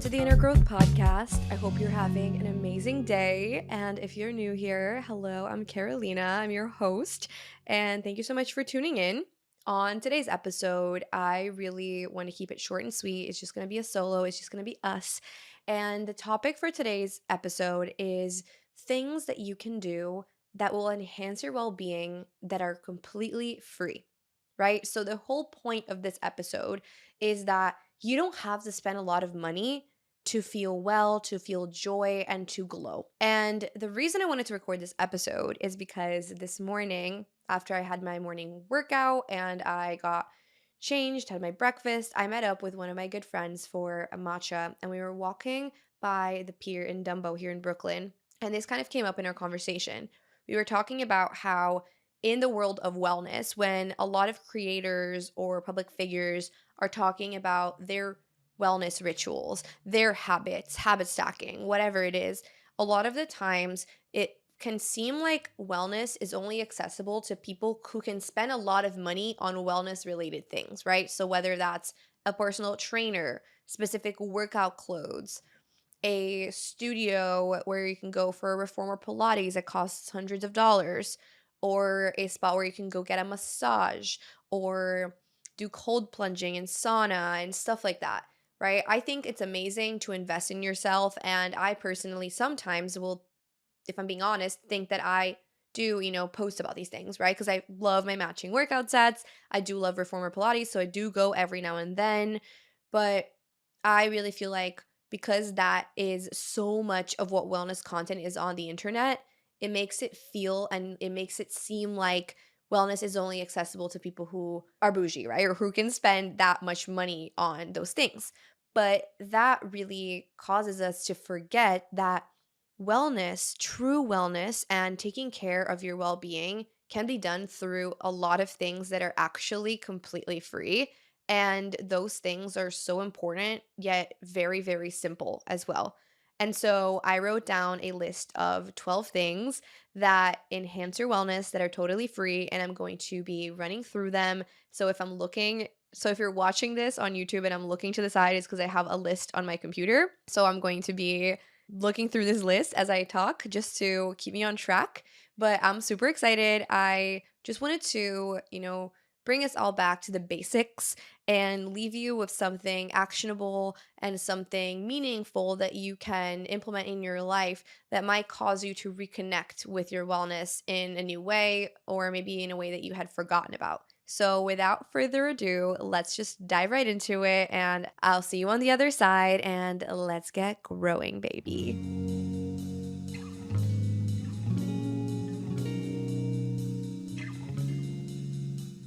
to the Inner Growth Podcast. I hope you're having an amazing day. And if you're new here, hello, I'm Carolina. I'm your host. And thank you so much for tuning in. On today's episode, I really want to keep it short and sweet. It's just going to be a solo, it's just going to be us. And the topic for today's episode is things that you can do that will enhance your well being that are completely free, right? So, the whole point of this episode is that you don't have to spend a lot of money to feel well, to feel joy, and to glow. And the reason I wanted to record this episode is because this morning, after I had my morning workout and I got changed, had my breakfast, I met up with one of my good friends for a matcha, and we were walking by the pier in Dumbo here in Brooklyn. And this kind of came up in our conversation. We were talking about how in the world of wellness, when a lot of creators or public figures are talking about their wellness rituals, their habits, habit stacking, whatever it is, a lot of the times it can seem like wellness is only accessible to people who can spend a lot of money on wellness related things, right? So whether that's a personal trainer, specific workout clothes, a studio where you can go for a reformer Pilates that costs hundreds of dollars, or a spot where you can go get a massage or do cold plunging and sauna and stuff like that, right? I think it's amazing to invest in yourself. And I personally sometimes will, if I'm being honest, think that I do, post about these things, right? Because I love my matching workout sets. I do love reformer Pilates. So I do go every now and then. But I really feel like because that is so much of what wellness content is on the internet, it makes it feel and it makes it seem like wellness is only accessible to people who are bougie, right? Or who can spend that much money on those things. But that really causes us to forget that wellness, true wellness, and taking care of your well being can be done through a lot of things that are actually completely free. And those things are so important, yet very, very simple as well. And so I wrote down a list of 12 things that enhance your wellness that are totally free. And I'm going to be running through them. So if you're watching this on YouTube and I'm looking to the side, it's because I have a list on my computer. So I'm going to be looking through this list as I talk just to keep me on track. But I'm super excited. I just wanted to, bring us all back to the basics and leave you with something actionable and something meaningful that you can implement in your life that might cause you to reconnect with your wellness in a new way or maybe in a way that you had forgotten about. So, without further ado, let's just dive right into it, and I'll see you on the other side, and let's get growing, baby.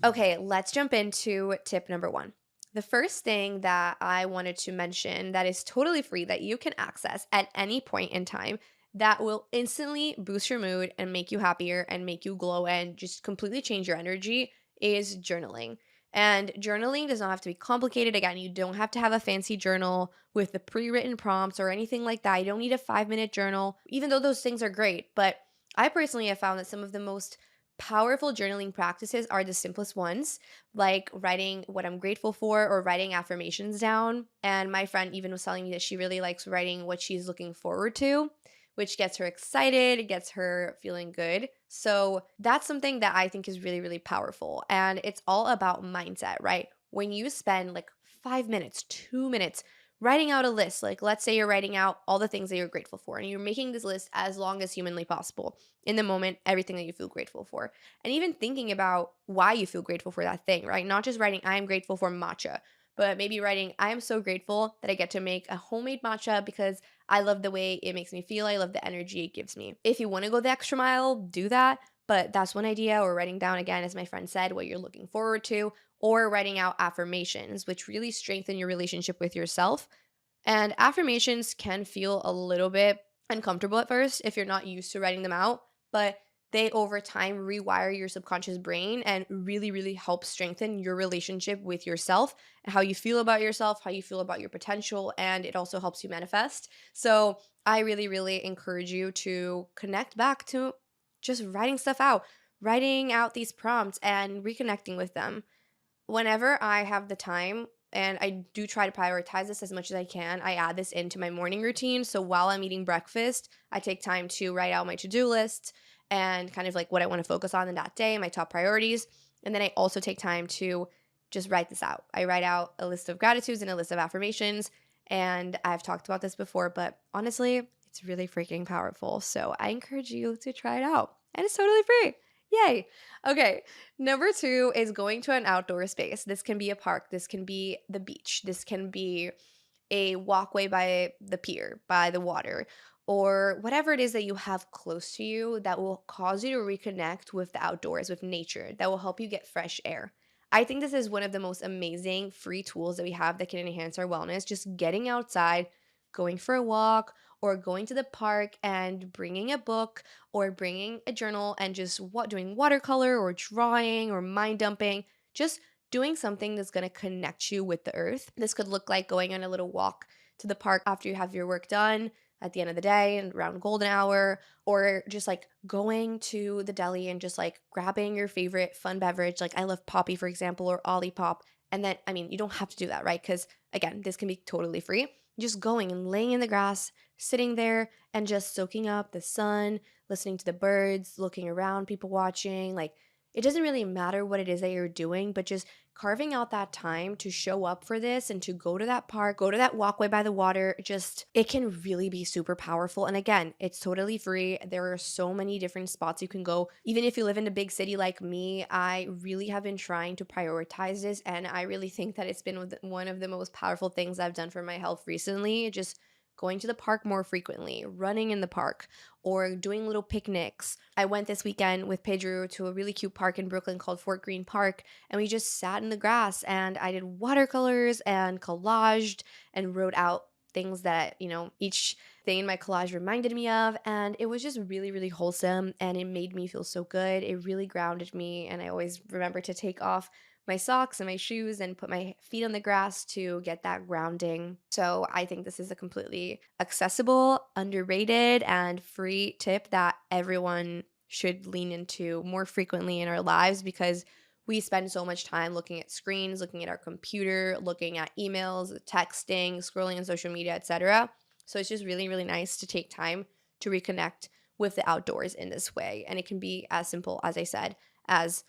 Okay, let's jump into tip number one. The first thing that I wanted to mention that is totally free that you can access at any point in time that will instantly boost your mood and make you happier and make you glow and just completely change your energy is journaling. And journaling does not have to be complicated. Again, you don't have to have a fancy journal with the pre written prompts or anything like that. You don't need a 5 minute journal, even though those things are great. But I personally have found that some of the most powerful journaling practices are the simplest ones, like writing what I'm grateful for or writing affirmations down. And my friend even was telling me that she really likes writing what she's looking forward to, which gets her excited, gets her feeling good. So that's something that I think is really, really powerful. And it's all about mindset, right? When you spend like 5 minutes, 2 minutes, writing out a list, like let's say you're writing out all the things that you're grateful for, and you're making this list as long as humanly possible in the moment, everything that you feel grateful for. And even thinking about why you feel grateful for that thing, right? Not just writing, I am grateful for matcha, but maybe writing, I am so grateful that I get to make a homemade matcha because I love the way it makes me feel. I love the energy it gives me. If you want to go the extra mile, do that. But that's one idea, or writing down, again, as my friend said, what you're looking forward to, or writing out affirmations, which really strengthen your relationship with yourself. And affirmations can feel a little bit uncomfortable at first if you're not used to writing them out, but they over time rewire your subconscious brain and really, really help strengthen your relationship with yourself and how you feel about yourself, how you feel about your potential, and it also helps you manifest. So I really, really encourage you to connect back to just writing stuff out, writing out these prompts and reconnecting with them. Whenever I have the time, and I do try to prioritize this as much as I can. I add this into my morning routine. So while I'm eating breakfast, I take time to write out my to-do list and kind of like what I want to focus on in that day, my top priorities. And then I also take time to just write this out. I write out a list of gratitudes and a list of affirmations. And I've talked about this before, but honestly, it's really freaking powerful. So I encourage you to try it out. And it's totally free. Yay. Okay. Number two is going to an outdoor space. This can be a park, this can be the beach, this can be a walkway by the pier, by the water, or whatever it is that you have close to you that will cause you to reconnect with the outdoors, with nature, that will help you get fresh air. I think this is one of the most amazing free tools that we have that can enhance our wellness. Just getting outside, going for a walk, or going to the park and bringing a book or bringing a journal and just doing watercolor or drawing or mind dumping. Just doing something that's going to connect you with the earth. This could look like going on a little walk to the park after you have your work done at the end of the day and around golden hour, or just like going to the deli and just like grabbing your favorite fun beverage. Like I love Poppy, for example, or Olipop. And then, I mean, you don't have to do that, right? Because again, this can be totally free. Just going and laying in the grass, sitting there and just soaking up the sun, listening to the birds, looking around, people watching. Like it doesn't really matter what it is that you're doing, but just carving out that time to show up for this and to go to that park, go to that walkway by the water, just it can really be super powerful. And again, it's totally free. There are so many different spots you can go. Even if you live in a big city like me, I really have been trying to prioritize this. And I really think that it's been one of the most powerful things I've done for my health recently. Just going to the park more frequently, running in the park, or doing little picnics. I went this weekend with Pedro to a really cute park in Brooklyn called Fort Greene Park, and we just sat in the grass and I did watercolors and collaged and wrote out things that, each thing in my collage reminded me of. And it was just really, really wholesome and it made me feel so good. It really grounded me. And I always remember to take off my socks and my shoes and put my feet on the grass to get that grounding. So I think this is a completely accessible, underrated, and free tip that everyone should lean into more frequently in our lives because we spend so much time looking at screens, looking at our computer, looking at emails, texting, scrolling on social media, etc. So it's just really, really nice to take time to reconnect with the outdoors in this way. And it can be as simple, as I said, as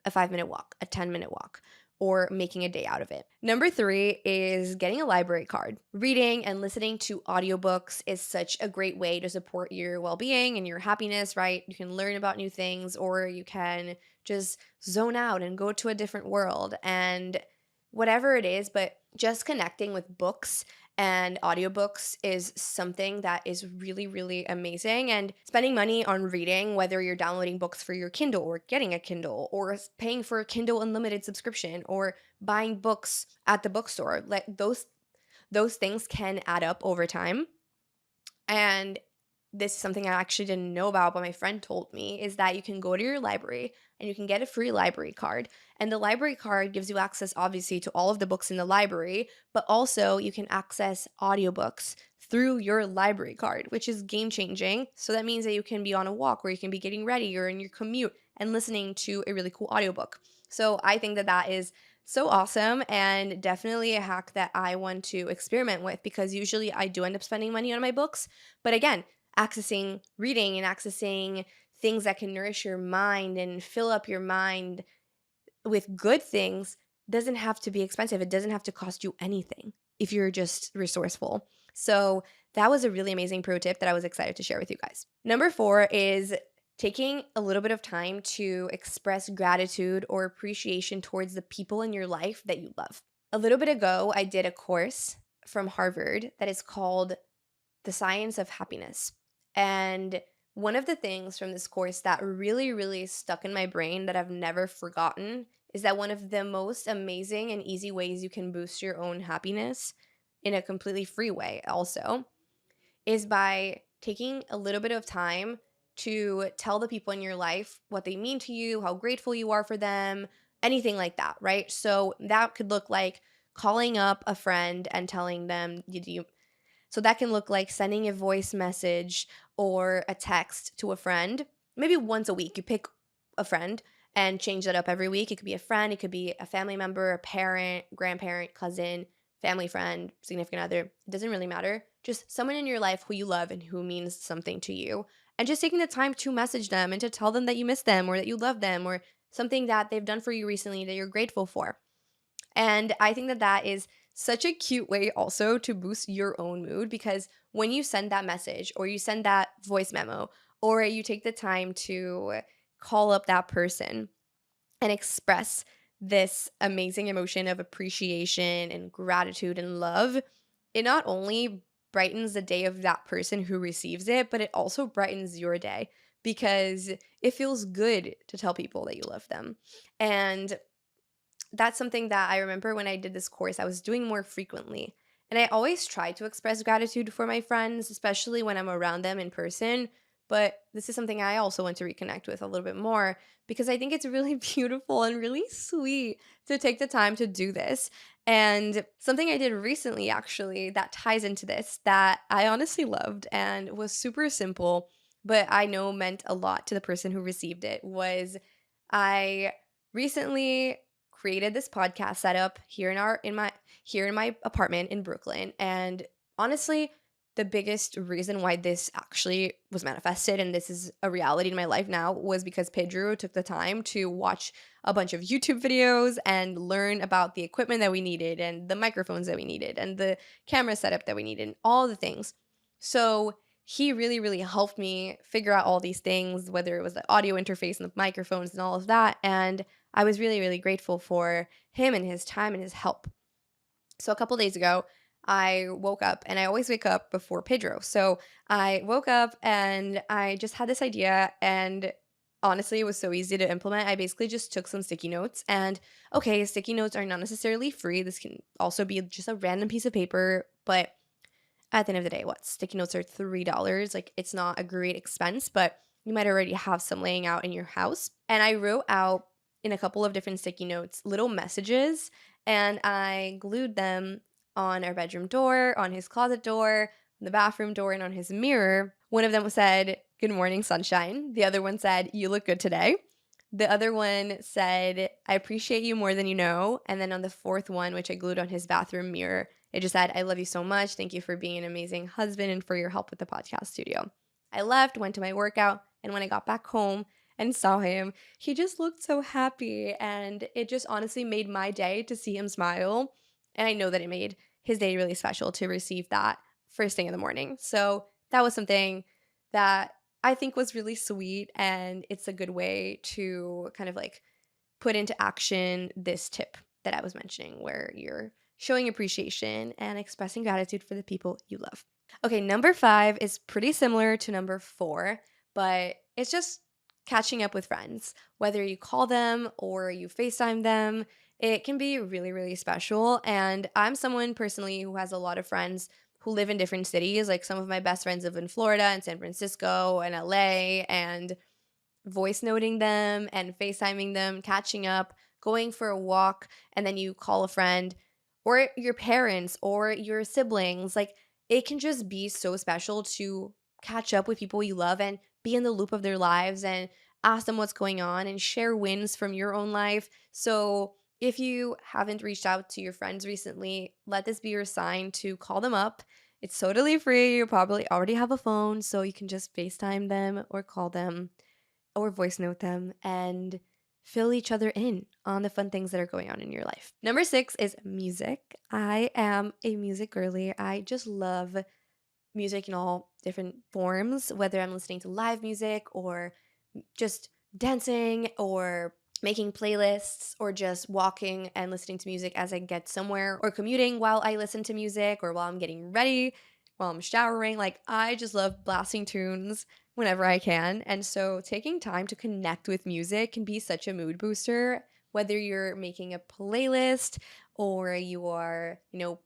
a 5-minute walk, a 10-minute walk, or making a day out of it. Number three is getting a library card. Reading and listening to audiobooks is such a great way to support your well being and your happiness, right? You can learn about new things, or you can just zone out and go to a different world and whatever it is, but just connecting with books and audiobooks is something that is really, really amazing. And spending money on reading, whether you're downloading books for your Kindle or getting a Kindle or paying for a Kindle Unlimited subscription or buying books at the bookstore, like those things can add up over time. And this is something I actually didn't know about, but my friend told me, is that you can go to your library and you can get a free library card. And the library card gives you access, obviously, to all of the books in the library, but also you can access audiobooks through your library card, which is game changing. So that means that you can be on a walk or you can be getting ready or in your commute and listening to a really cool audiobook. So I think that that is so awesome and definitely a hack that I want to experiment with because usually I do end up spending money on my books. But again, accessing reading and accessing things that can nourish your mind and fill up your mind with good things doesn't have to be expensive. It doesn't have to cost you anything if you're just resourceful. So that was a really amazing pro tip that I was excited to share with you guys. Number four is taking a little bit of time to express gratitude or appreciation towards the people in your life that you love. A little bit ago, I did a course from Harvard that is called The Science of Happiness. And one of the things from this course that really, really stuck in my brain that I've never forgotten is that one of the most amazing and easy ways you can boost your own happiness in a completely free way, also, is by taking a little bit of time to tell the people in your life what they mean to you, how grateful you are for them, anything like that, right? So that could look like calling up a friend and telling them so that can look like sending a voice message or a text to a friend. Maybe once a week, you pick a friend and change that up every week. It could be a friend, it could be a family member, a parent, grandparent, cousin, family friend, significant other. It doesn't really matter. Just someone in your life who you love and who means something to you. And just taking the time to message them and to tell them that you miss them or that you love them or something that they've done for you recently that you're grateful for. And I think that that is such a cute way also to boost your own mood because when you send that message or you send that voice memo or you take the time to call up that person and express this amazing emotion of appreciation and gratitude and love, it not only brightens the day of that person who receives it, but it also brightens your day because it feels good to tell people that you love them. And that's something that I remember when I did this course, I was doing more frequently. And I always try to express gratitude for my friends, especially when I'm around them in person. But this is something I also want to reconnect with a little bit more because I think it's really beautiful and really sweet to take the time to do this. And something I did recently, actually, that ties into this that I honestly loved and was super simple, but I know meant a lot to the person who received it was I recently created this podcast setup here in my apartment in Brooklyn. And honestly, the biggest reason why this actually was manifested and this is a reality in my life now was because Pedro took the time to watch a bunch of YouTube videos and learn about the equipment that we needed and the microphones that we needed and the camera setup that we needed and all the things. So he really, really helped me figure out all these things, whether it was the audio interface and the microphones and all of that. And I was really, really grateful for him and his time and his help. So a couple days ago, I woke up and I always wake up before Pedro. So I woke up and I just had this idea and honestly it was so easy to implement. I basically just took some sticky notes and okay, sticky notes are not necessarily free. This can also be just a random piece of paper, but at the end of the day, what sticky notes are $3. Like it's not a great expense, but you might already have some laying out in your house. And I wrote out in a couple of different sticky notes little messages and I glued them on our bedroom door, on his closet door, on the bathroom door, and on his mirror. One of them said, "Good morning, sunshine." The other one said, "You look good today." The other one said, "I appreciate you more than you know." And then on the fourth one, which I glued on his bathroom mirror, it just said, "I love you so much. Thank you for being an amazing husband and for your help with the podcast studio." I left, went to my workout, and when I got back home and saw him, he just looked so happy. And it just honestly made my day to see him smile. And I know that it made his day really special to receive that first thing in the morning. So that was something that I think was really sweet. And it's a good way to kind of like put into action this tip that I was mentioning, where you're showing appreciation and expressing gratitude for the people you love. Okay, number five is pretty similar to number four, but it's just catching up with friends. Whether you call them or you FaceTime them, it can be really, really special. And I'm someone personally who has a lot of friends who live in different cities. Like some of my best friends live in Florida and San Francisco and LA, and voice noting them and FaceTiming them, catching up, going for a walk, and then you call a friend or your parents or your siblings. Like it can just be so special to catch up with people you love and be in the loop of their lives and ask them what's going on and share wins from your own life. So if you haven't reached out to your friends recently, let this be your sign to call them up. It's totally free. You probably already have a phone, so you can just FaceTime them or call them or voice note them and fill each other in on the fun things that are going on in your life. Number six is music. I am a music girly. I just love music in all different forms, whether I'm listening to live music or just dancing or making playlists or just walking and listening to music as I get somewhere or commuting while I listen to music or while I'm getting ready, while I'm showering. Like, I just love blasting tunes whenever I can. And so, taking time to connect with music can be such a mood booster, whether you're making a playlist or you are,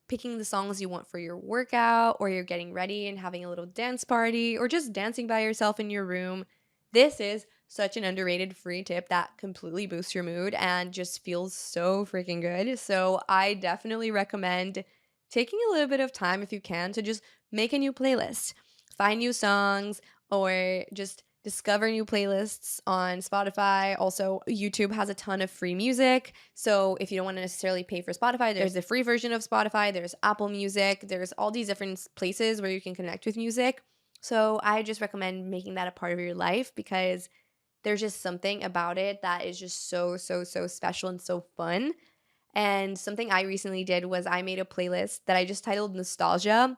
picking the songs you want for your workout, or you're getting ready and having a little dance party, or just dancing by yourself in your room. This is such an underrated free tip that completely boosts your mood and just feels so freaking good. So, I definitely recommend taking a little bit of time if you can to just make a new playlist, find new songs, or just discover new playlists on Spotify. Also, YouTube has a ton of free music. So if you don't want to necessarily pay for Spotify, there's the free version of Spotify, there's Apple Music, there's all these different places where you can connect with music. So I just recommend making that a part of your life because there's just something about it that is just so, so, so special and so fun. And something I recently did was I made a playlist that I just titled Nostalgia.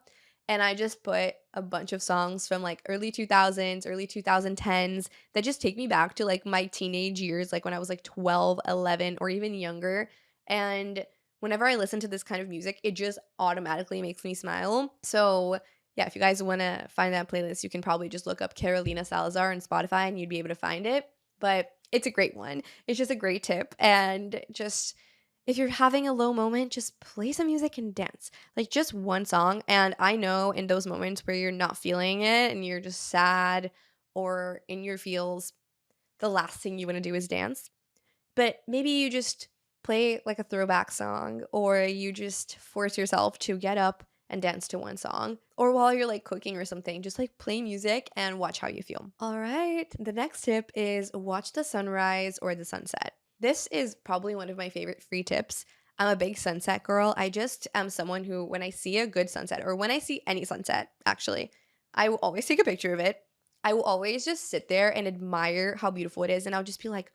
And I just put a bunch of songs from like early 2000s, early 2010s that just take me back to like my teenage years, like when I was like 12, 11, or even younger. And whenever I listen to this kind of music, it just automatically makes me smile. So, yeah, if you guys want to find that playlist, you can probably just look up Carolina Salazar on Spotify and you'd be able to find it. But it's a great one. It's just a great tip. And just if you're having a low moment, just play some music and dance. Like just one song. And I know in those moments where you're not feeling it and you're just sad or in your feels, the last thing you want to do is dance. But maybe you just play like a throwback song or you just force yourself to get up and dance to one song. Or while you're like cooking or something, just like play music and watch how you feel. All right. The next tip is watch the sunrise or the sunset. This is probably one of my favorite free tips. I'm a big sunset girl. I just am someone who, when I see a good sunset or when I see any sunset, actually, I will always take a picture of it. I will always just sit there and admire how beautiful it is. And I'll just be like,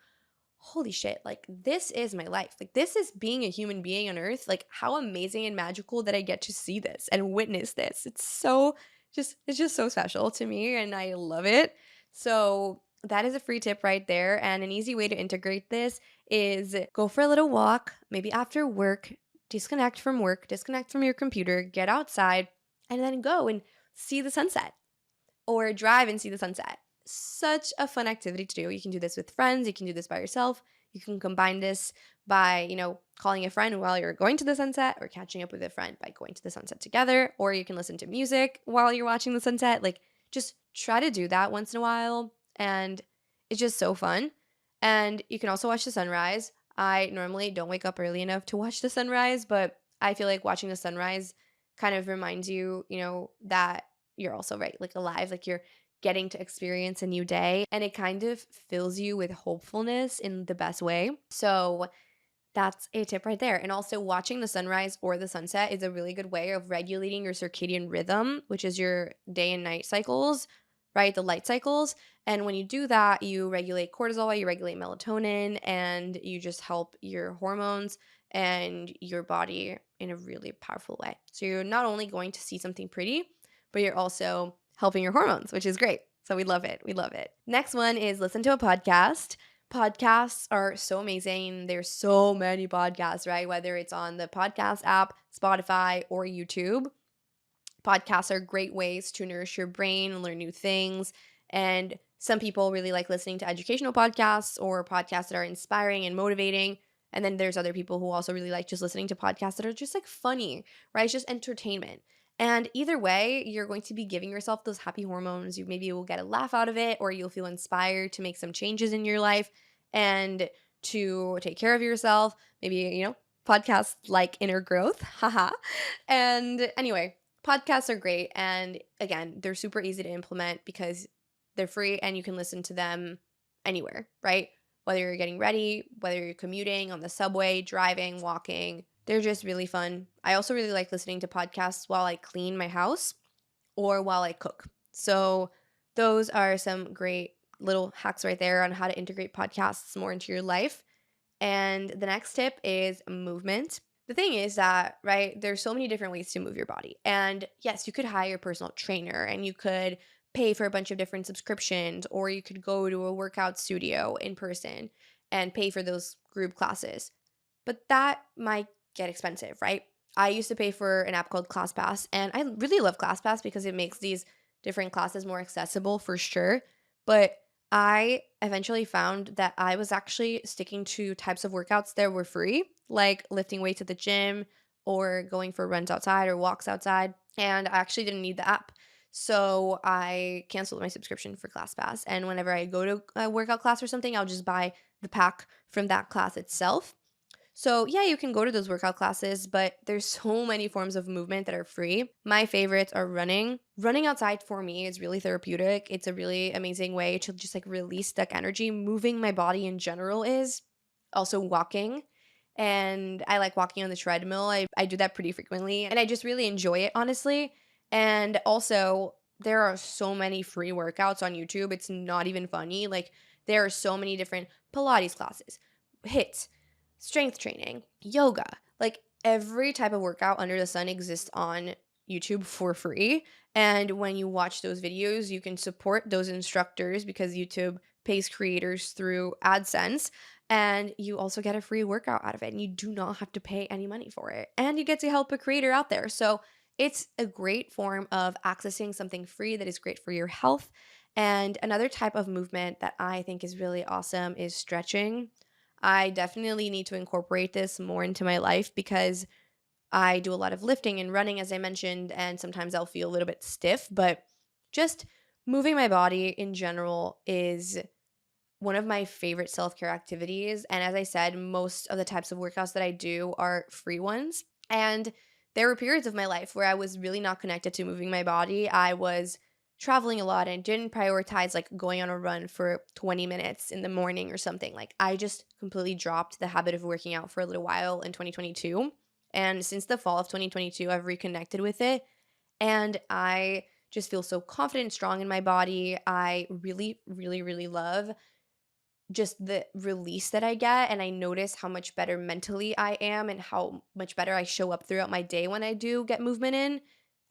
holy shit, like this is my life. Like this is being a human being on earth. Like how amazing and magical that I get to see this and witness this. It's just so special to me and I love it. So that is a free tip right there. And an easy way to integrate this is go for a little walk, maybe after work, disconnect from work, disconnect from your computer, get outside, and then go and see the sunset or drive and see the sunset. Such a fun activity to do. You can do this with friends, you can do this by yourself. You can combine this by, calling a friend while you're going to the sunset or catching up with a friend by going to the sunset together, or you can listen to music while you're watching the sunset. Like just try to do that once in a while and it's just so fun. And you can also watch the sunrise. I normally don't wake up early enough to watch the sunrise, but I feel like watching the sunrise kind of reminds you, that you're also right, like alive, like you're getting to experience a new day and it kind of fills you with hopefulness in the best way. So that's a tip right there. And also, watching the sunrise or the sunset is a really good way of regulating your circadian rhythm, which is your day and night cycles, right? The light cycles. And when you do that, you regulate cortisol, you regulate melatonin, and you just help your hormones and your body in a really powerful way. So you're not only going to see something pretty, but you're also helping your hormones, which is great. So we love it. We love it. Next one is listen to a podcast. Podcasts are so amazing. There's so many podcasts, right? Whether it's on the podcast app, Spotify, or YouTube. Podcasts are great ways to nourish your brain and learn new things. And some people really like listening to educational podcasts or podcasts that are inspiring and motivating. And then there's other people who also really like just listening to podcasts that are just like funny, right? It's just entertainment. And either way, you're going to be giving yourself those happy hormones. You maybe will get a laugh out of it, or you'll feel inspired to make some changes in your life and to take care of yourself. Maybe, podcasts like inner growth. Haha. And anyway, podcasts are great. And again, they're super easy to implement because they're free and you can listen to them anywhere, right? Whether you're getting ready, whether you're commuting on the subway, driving, walking, they're just really fun. I also really like listening to podcasts while I clean my house or while I cook. So those are some great little hacks right there on how to integrate podcasts more into your life. And the next tip is movement. The thing is that, right, there's so many different ways to move your body. And yes, you could hire a personal trainer and you could pay for a bunch of different subscriptions, or you could go to a workout studio in person and pay for those group classes. But that might get expensive, right? I used to pay for an app called ClassPass, and I really love ClassPass because it makes these different classes more accessible for sure. But I eventually found that I was actually sticking to types of workouts that were free, like lifting weights at the gym or going for runs outside or walks outside. And I actually didn't need the app. So I canceled my subscription for ClassPass. And whenever I go to a workout class or something, I'll just buy the pack from that class itself. So, yeah, you can go to those workout classes, but there's so many forms of movement that are free. My favorites are running. Running outside for me is really therapeutic. It's a really amazing way to just like release stuck energy. Moving my body in general is also walking. And I like walking on the treadmill. I do that pretty frequently and I just really enjoy it, honestly. And also, there are so many free workouts on YouTube. It's not even funny. Like, there are so many different Pilates classes, hits, strength training, yoga, like every type of workout under the sun exists on YouTube for free. And when you watch those videos, you can support those instructors because YouTube pays creators through AdSense. And you also get a free workout out of it. And you do not have to pay any money for it. And you get to help a creator out there. So it's a great form of accessing something free that is great for your health. And another type of movement that I think is really awesome is stretching. I definitely need to incorporate this more into my life because I do a lot of lifting and running, as I mentioned, and sometimes I'll feel a little bit stiff, but just moving my body in general is one of my favorite self care activities. And as I said, most of the types of workouts that I do are free ones. And there were periods of my life where I was really not connected to moving my body. I was traveling a lot and didn't prioritize like going on a run for 20 minutes in the morning or something. Like I just completely dropped the habit of working out for a little while in 2022. And since the fall of 2022, I've reconnected with it. And I just feel so confident and strong in my body. I really, really, really love just the release that I get, and I notice how much better mentally I am and how much better I show up throughout my day when I do get movement in.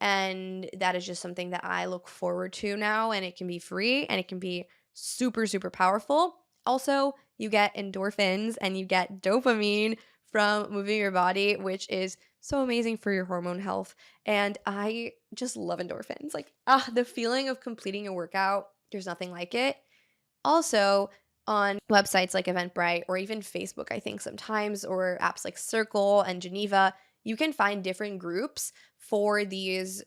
And that is just something that I look forward to now, and it can be free and it can be super, super powerful. Also, you get endorphins and you get dopamine from moving your body, which is so amazing for your hormone health. And I just love endorphins. Like, the feeling of completing a workout, there's nothing like it. Also, on websites like Eventbrite or even Facebook, I think sometimes, or apps like Circle and Geneva, you can find different groups for these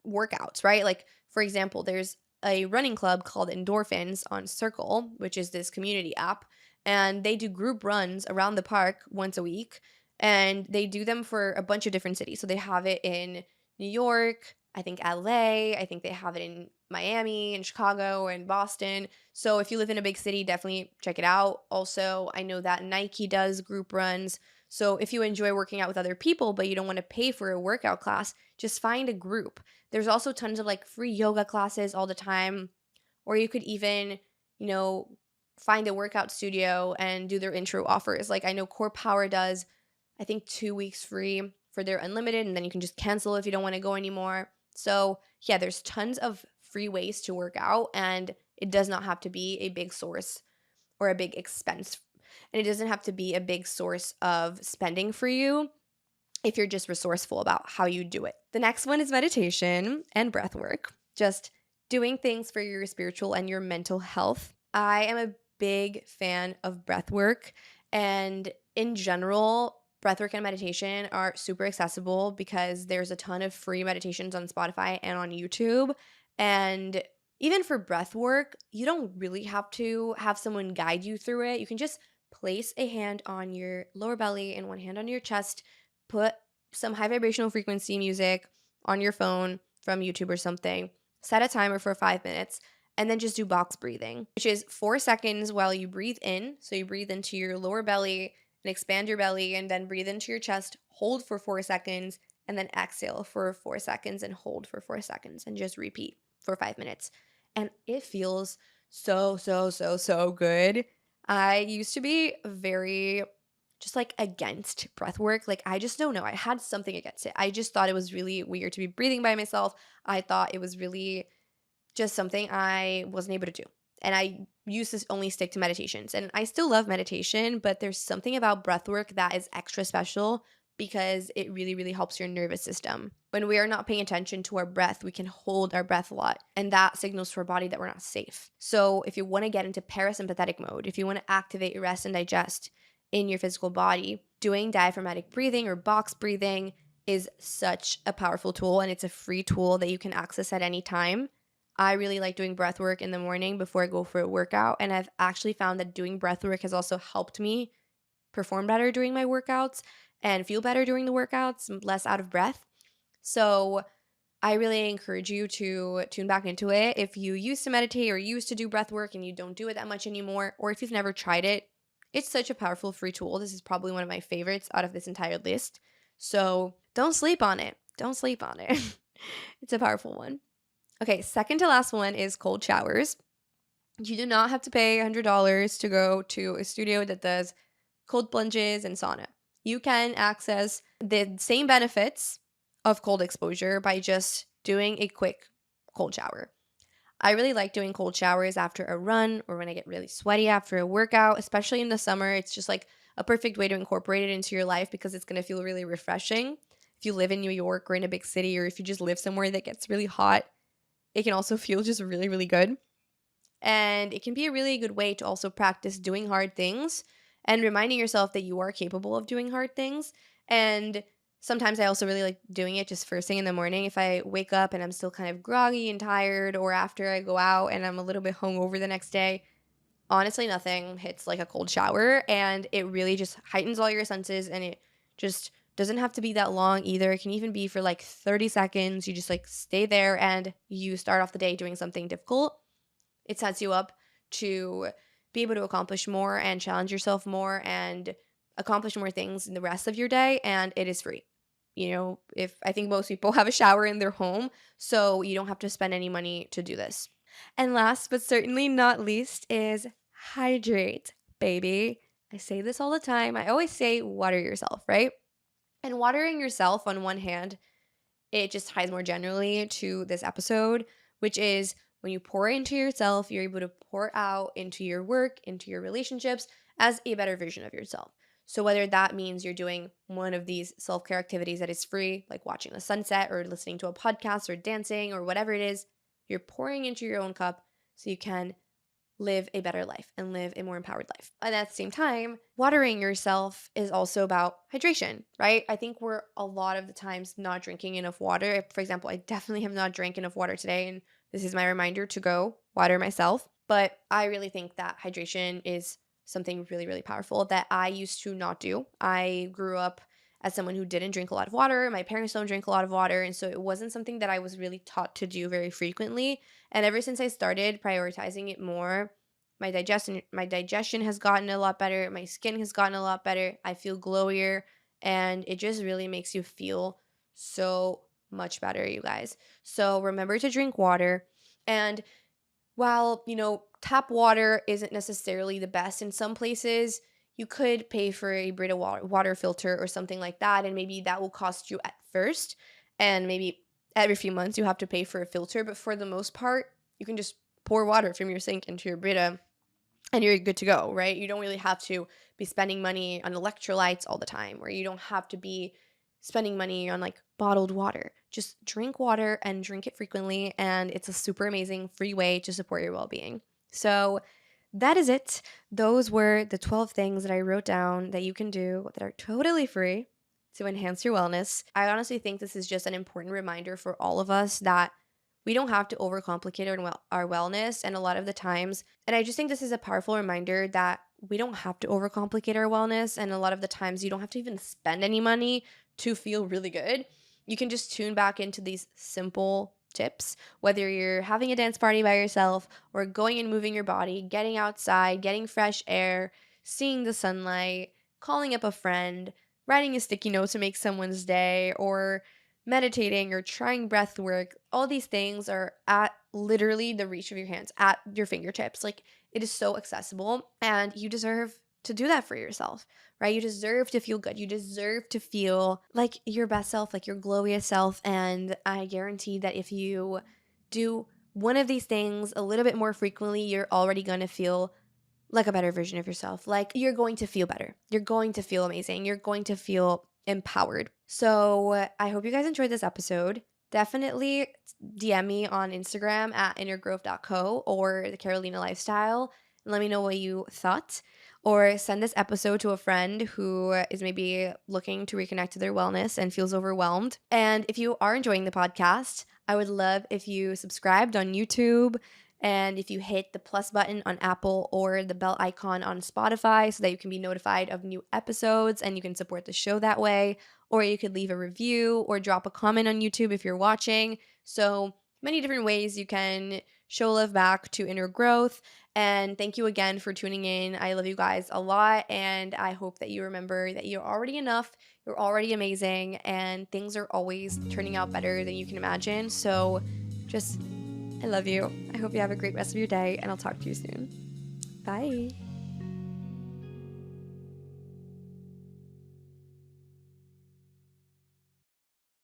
workouts, right? Like, for example, there's a running club called Endorphins on Circle, which is this community app, and they do group runs around the park once a week, and they do them for a bunch of different cities. So they have it in New York, I think LA, I think they have it in Miami and Chicago and Boston. So if you live in a big city, definitely check it out. Also, I know that Nike does group runs. So if you enjoy working out with other people, but you don't want to pay for a workout class, just find a group. There's also tons of like free yoga classes all the time. Or you could even, you know, find a workout studio and do their intro offers. Like I know Core Power does, I think 2 weeks free for their unlimited, and then you can just cancel if you don't want to go anymore. So yeah, there's tons of free ways to work out, and it does not have to be a big source or a big expense. And it doesn't have to be a big source of spending for you if you're just resourceful about how you do it. The next one is meditation and breath work, just doing things for your spiritual and your mental health. I am a big fan of breath work, and in general, breath work and meditation are super accessible because there's a ton of free meditations on Spotify and on YouTube. And even for breath work, you don't really have to have someone guide you through it. You can just place a hand on your lower belly and one hand on your chest, put some high vibrational frequency music on your phone from YouTube or something, set a timer for 5 minutes, and then just do box breathing, which is 4 seconds while you breathe in. So you breathe into your lower belly and expand your belly, and then breathe into your chest, hold for 4 seconds, and then exhale for 4 seconds and hold for 4 seconds, and just repeat for 5 minutes. And it feels so, so, so, so good. I used to be very just like against breath work. Like I just don't know. I had something against it. I just thought it was really weird to be breathing by myself. I thought it was really just something I wasn't able to do. And I used to only stick to meditations. And I still love meditation, but there's something about breath work that is extra special because it really, really helps your nervous system. When we are not paying attention to our breath, we can hold our breath a lot. And that signals to our body that we're not safe. So if you want to get into parasympathetic mode, if you want to activate your rest and digest in your physical body, doing diaphragmatic breathing or box breathing is such a powerful tool. And it's a free tool that you can access at any time. I really like doing breath work in the morning before I go for a workout. And I've actually found that doing breath work has also helped me perform better during my workouts and feel better during the workouts, less out of breath. So I really encourage you to tune back into it. If you used to meditate or used to do breath work and you don't do it that much anymore, or if you've never tried it, it's such a powerful free tool. This is probably one of my favorites out of this entire list. So don't sleep on it. Don't sleep on it. It's a powerful one. Okay, second to last one is cold showers. You do not have to pay $100 to go to a studio that does cold plunges and sauna. You can access the same benefits of cold exposure by just doing a quick cold shower. I really like doing cold showers after a run or when I get really sweaty after a workout, especially in the summer. It's just like a perfect way to incorporate it into your life because it's going to feel really refreshing. If you live in New York or in a big city, or if you just live somewhere that gets really hot, it can also feel just really, really good. And it can be a really good way to also practice doing hard things and reminding yourself that you are capable of doing hard things. And sometimes I also really like doing it just first thing in the morning. If I wake up and I'm still kind of groggy and tired, or after I go out and I'm a little bit hungover the next day, honestly, nothing hits like a cold shower. And it really just heightens all your senses, and it just doesn't have to be that long either. It can even be for like 30 seconds. You just like stay there and you start off the day doing something difficult. It sets you up to be able to accomplish more and challenge yourself more and accomplish more things in the rest of your day, and it is free. If I think most people have a shower in their home, so you don't have to spend any money to do this. And last but certainly not least is hydrate, baby. I say this all the time. I always say water yourself, right? And watering yourself, on one hand, it just ties more generally to this episode, which is when you pour into yourself, you're able to pour out into your work, into your relationships as a better version of yourself. So whether that means you're doing one of these self-care activities that is free, like watching the sunset or listening to a podcast or dancing or whatever it is, you're pouring into your own cup so you can live a better life and live a more empowered life. And at the same time, watering yourself is also about hydration, right? I think we're a lot of the times not drinking enough water. For example, I definitely have not drank enough water today, and this is my reminder to go water myself. But I really think that hydration is something really, really powerful that I used to not do. I grew up as someone who didn't drink a lot of water. My parents don't drink a lot of water. And so it wasn't something that I was really taught to do very frequently. And ever since I started prioritizing it more, my digestion has gotten a lot better. My skin has gotten a lot better. I feel glowier, and it just really makes you feel so much better, you guys. So remember to drink water. And while, tap water isn't necessarily the best in some places, you could pay for a Brita water filter or something like that, and maybe that will cost you at first, and maybe every few months you have to pay for a filter, but for the most part, you can just pour water from your sink into your Brita and you're good to go, right? You don't really have to be spending money on electrolytes all the time, or you don't have to be spending money on like bottled water. Just drink water and drink it frequently, and it's a super amazing free way to support your well-being. So that is it. Those were the 12 things that I wrote down that you can do that are totally free to enhance your wellness. I honestly think this is just an important reminder for all of us that we don't have to overcomplicate our wellness. And a lot of the times, and I just think this is a powerful reminder that we don't have to overcomplicate our wellness. And a lot of the times, you don't have to even spend any money to feel really good. You can just tune back into these simple tips, whether you're having a dance party by yourself or going and moving your body, getting outside, getting fresh air, seeing the sunlight, calling up a friend, writing a sticky note to make someone's day, or meditating or trying breath work. All these things are at literally the reach of your hands, at your fingertips. Like, it is so accessible, and you deserve to do that for yourself, right? You deserve to feel good. You deserve to feel like your best self, like your glowiest self. And I guarantee that if you do one of these things a little bit more frequently, you're already going to feel like a better version of yourself. Like, you're going to feel better. You're going to feel amazing. You're going to feel empowered. So I hope you guys enjoyed this episode. Definitely DM me on Instagram at innergrowth.co or the Carolina Lifestyle and let me know what you thought. Or send this episode to a friend who is maybe looking to reconnect to their wellness and feels overwhelmed. And if you are enjoying the podcast, I would love if you subscribed on YouTube And if you hit the plus button on Apple or the bell icon on Spotify so that you can be notified of new episodes and you can support the show that way, or you could leave a review or drop a comment on YouTube if you're watching. So many different ways you can show love back to inner growth. And thank you again for tuning in. I love you guys a lot. And I hope that you remember that you're already enough, you're already amazing, and things are always turning out better than you can imagine. So just, I love you. I hope you have a great rest of your day, and I'll talk to you soon. Bye.